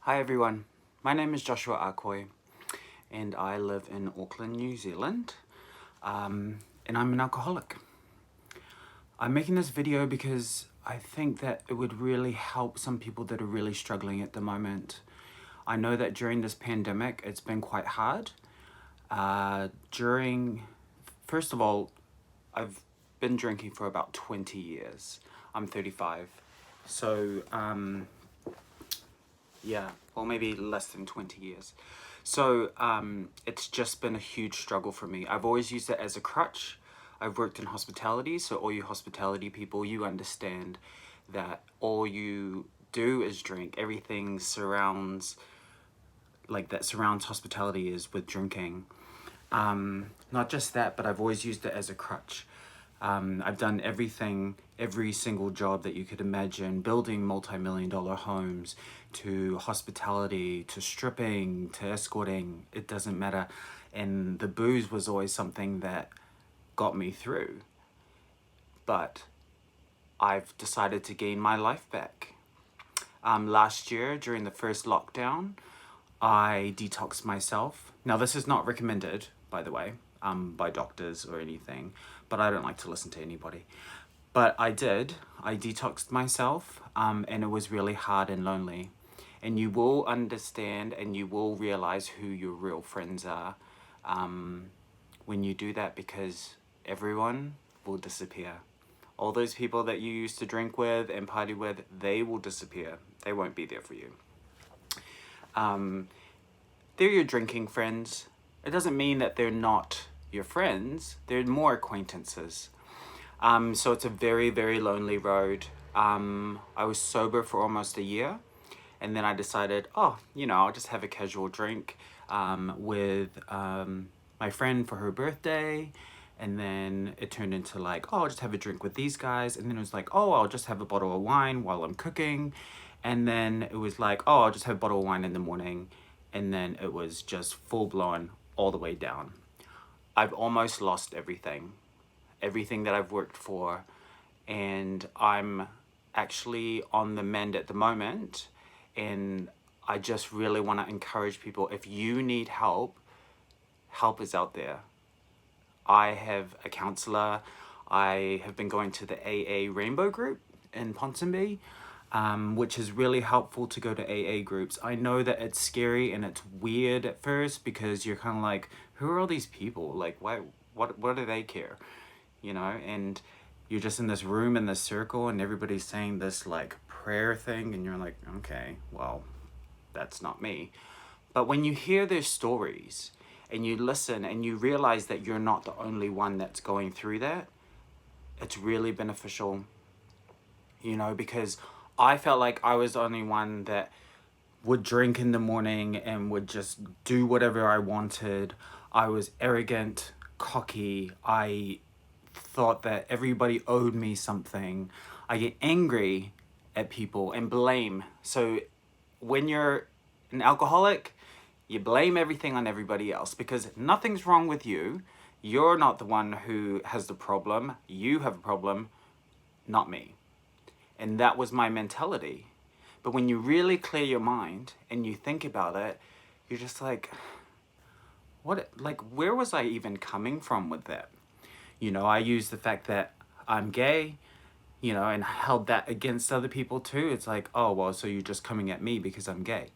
Hi everyone, my name is Joshua Akoi and I live in Auckland, New Zealand, and I'm an alcoholic. I'm making this video because I think that it would really help some people that are really struggling at the moment. I know that during this pandemic it's been quite hard. First of all, I've been drinking for about 20 years. I'm 35. So, yeah, or maybe less than 20 years. So it's just been a huge struggle for me. I've always used it as a crutch. I've worked in hospitality, so all you hospitality people, you understand that all you do is drink. Everything surrounds, that surrounds hospitality is with drinking. Not just that, but I've always used it as a crutch. I've done every single job that you could imagine, building multi-million-dollar homes, to hospitality, to stripping, to escorting, it doesn't matter. And the booze was always something that got me through. But I've decided to gain my life back. Last year, during the first lockdown, I detoxed myself. Now, this is not recommended, by the way, by doctors or anything, but I don't like to listen to anybody. But I did. I detoxed myself, and it was really hard and lonely. And you will understand and you will realize who your real friends are when you do that, because everyone will disappear. All those people that you used to drink with and party with, they will disappear. They won't be there for you. They're your drinking friends. It doesn't mean that they're not your friends. They're more acquaintances. So it's a very, very lonely road. I was sober for almost a year, and then I decided, I'll just have a casual drink with my friend for her birthday. And then it turned into I'll just have a drink with these guys. And then it was I'll just have a bottle of wine while I'm cooking. And then it was I'll just have a bottle of wine in the morning. And then it was just full blown all the way down. I've almost lost everything that I've worked for, and I'm actually on the mend at the moment. And I just really want to encourage people, if you need help, help is out there. I have a counselor. I have been going to the AA Rainbow group in Ponsonby, which is really helpful to go to AA groups. I know that it's scary and it's weird at first because you're kind of who are all these people? What do they care? And you're just in this room in this circle and everybody's saying this prayer thing and you're like, okay, well, that's not me. But when you hear their stories and you listen and you realize that you're not the only one that's going through that, it's really beneficial, because I felt like I was the only one that would drink in the morning and would just do whatever I wanted. I was arrogant, cocky. I thought that everybody owed me something. I get angry at people and blame. So when you're an alcoholic, you blame everything on everybody else because nothing's wrong with you. You're not the one who has the problem. You have a problem, not me. And that was my mentality. But when you really clear your mind and you think about it, you're just where was I even coming from with that? I use the fact that I'm gay, and held that against other people too. It's oh, well, so you're just coming at me because I'm gay.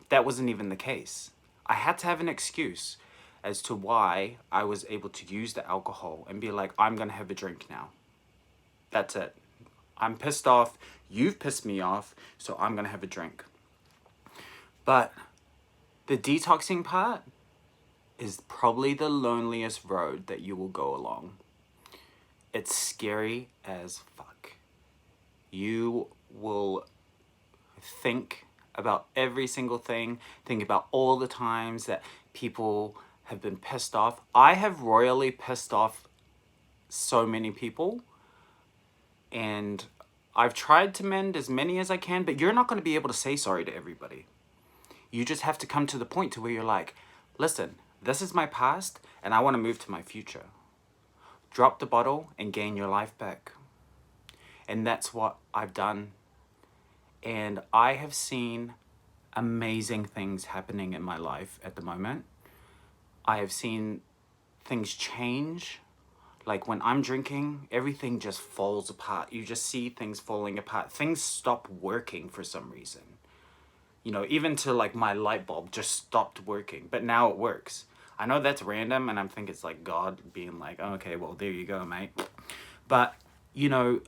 That wasn't even the case. I had to have an excuse as to why I was able to use the alcohol and be I'm gonna have a drink now. That's it. I'm pissed off. You've pissed me off, so I'm gonna have a drink. But the detoxing part is probably the loneliest road that you will go along. It's scary as fuck. You will think about every single thing, think about all the times that people have been pissed off. I have royally pissed off so many people, and I've tried to mend as many as I can, but you're not going to be able to say sorry to everybody. You just have to come to the point to where you're listen, this is my past and I want to move to my future. Drop the bottle and gain your life back. And that's what I've done. And I have seen amazing things happening in my life at the moment. I have seen things change. Like when I'm drinking, everything just falls apart. You just see things falling apart. Things stop working for some reason. You know, even to like my light bulb just stopped working, but now it works. I know that's random, and I'm thinking it's like God being like, "Oh, okay, well, there you go, mate." But, you know,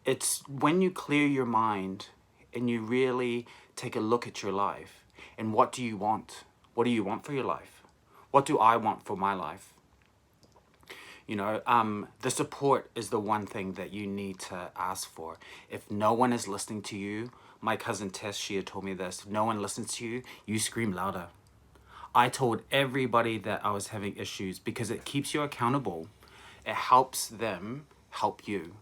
it's when you clear your mind and you really take a look at your life and what do you want? What do you want for your life? What do I want for my life? You know, the support is the one thing that you need to ask for. If no one is listening to you, my cousin Tess, she had told me this, if no one listens to you, you scream louder. I told everybody that I was having issues because it keeps you accountable. It helps them help you.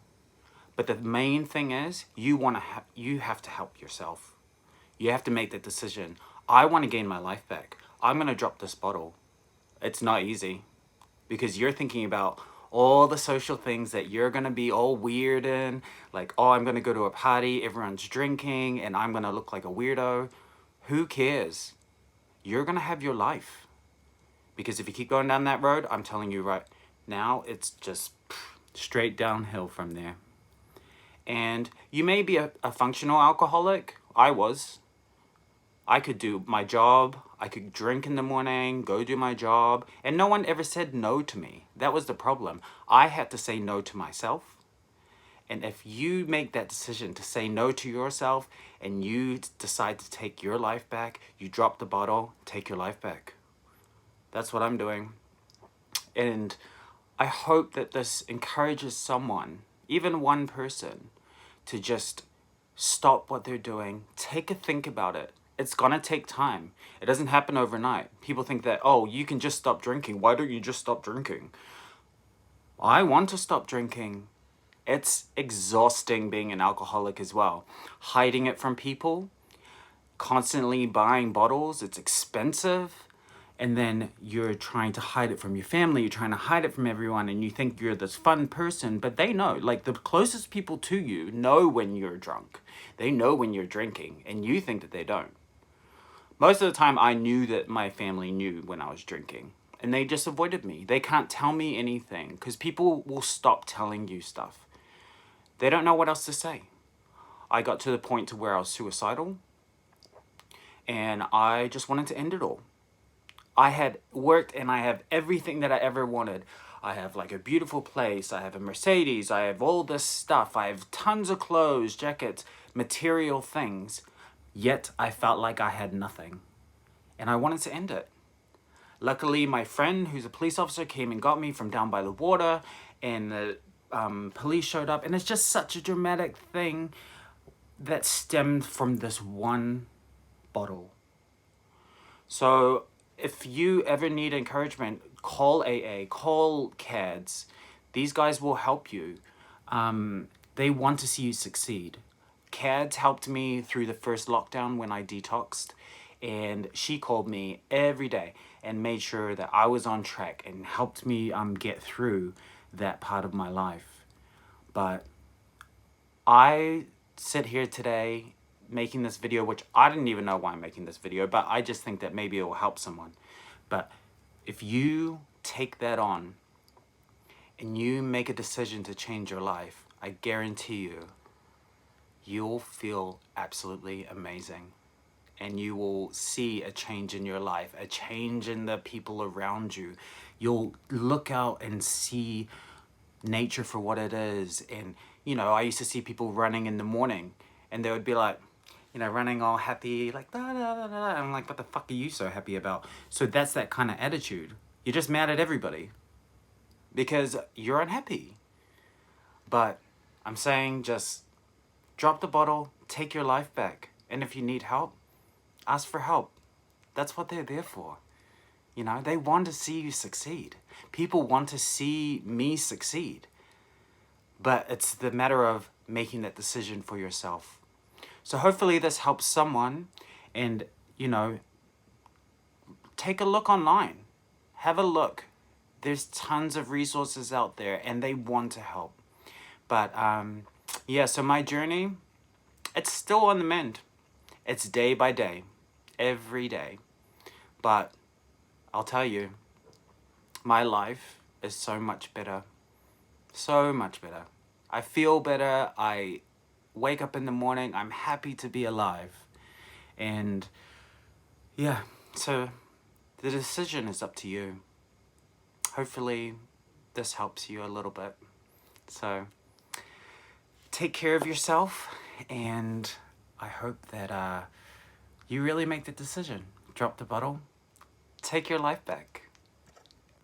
But the main thing is you have to help yourself. You have to make that decision. I want to gain my life back. I'm going to drop this bottle. It's not easy because you're thinking about all the social things that you're going to be all weird in. Like, oh, I'm going to go to a party, everyone's drinking, and I'm going to look like a weirdo. Who cares? You're going to have your life. Because if you keep going down that road, I'm telling you right now, it's just straight downhill from there. And you may be a functional alcoholic. I was. I could do my job. I could drink in the morning, go do my job. And no one ever said no to me. That was the problem. I had to say no to myself. And if you make that decision to say no to yourself and you decide to take your life back, you drop the bottle, take your life back. That's what I'm doing. And I hope that this encourages someone, even one person, to just stop what they're doing, take a think about it. It's gonna take time. It doesn't happen overnight. People think that, oh, you can just stop drinking. Why don't you just stop drinking? I want to stop drinking. It's exhausting being an alcoholic as well. Hiding it from people, constantly buying bottles, it's expensive. And then you're trying to hide it from your family, you're trying to hide it from everyone, and you think you're this fun person, but they know, like the closest people to you know when you're drunk. They know when you're drinking, and you think that they don't. Most of the time, I knew that my family knew when I was drinking, and they just avoided me. They can't tell me anything, because people will stop telling you stuff. They don't know what else to say. I got to the point to where I was suicidal, and I just wanted to end it all. I had worked and I have everything that I ever wanted. I have like a beautiful place, I have a Mercedes, I have all this stuff, I have tons of clothes, jackets, material things. Yet I felt like I had nothing. And I wanted to end it. Luckily, my friend, who's a police officer, came and got me from down by the water, and the police showed up. And it's just such a dramatic thing that stemmed from this one bottle. So if you ever need encouragement, call AA, call CADS. These guys will help you. They want to see you succeed. CADS helped me through the first lockdown when I detoxed, and she called me every day and made sure that I was on track and helped me get through that part of my life. But I sit here today making this video, which I didn't even know why I'm making this video, but I just think that maybe it will help someone. But if you take that on and you make a decision to change your life, I guarantee you, you'll feel absolutely amazing. And you will see a change in your life, a change in the people around you. You'll look out and see nature for what it is. And, you know, I used to see people running in the morning and they would be like, you know, running all happy, like, da, da, da, da. I'm like, what the fuck are you so happy about? So that's that kind of attitude. You're just mad at everybody because you're unhappy. But I'm saying just drop the bottle, take your life back. And if you need help, ask for help. That's what they're there for. You know, they want to see you succeed. People want to see me succeed. But it's the matter of making that decision for yourself. So hopefully this helps someone, and, you know, take a look online. Have a look. There's tons of resources out there and they want to help. But yeah, so my journey, it's still on the mend. It's day by day, every day. But I'll tell you, my life is so much better. So much better. I feel better. I wake up in the morning. I'm happy to be alive. And yeah, so the decision is up to you. Hopefully, this helps you a little bit. So, take care of yourself, and I hope that you really make the decision. Drop the bottle, take your life back.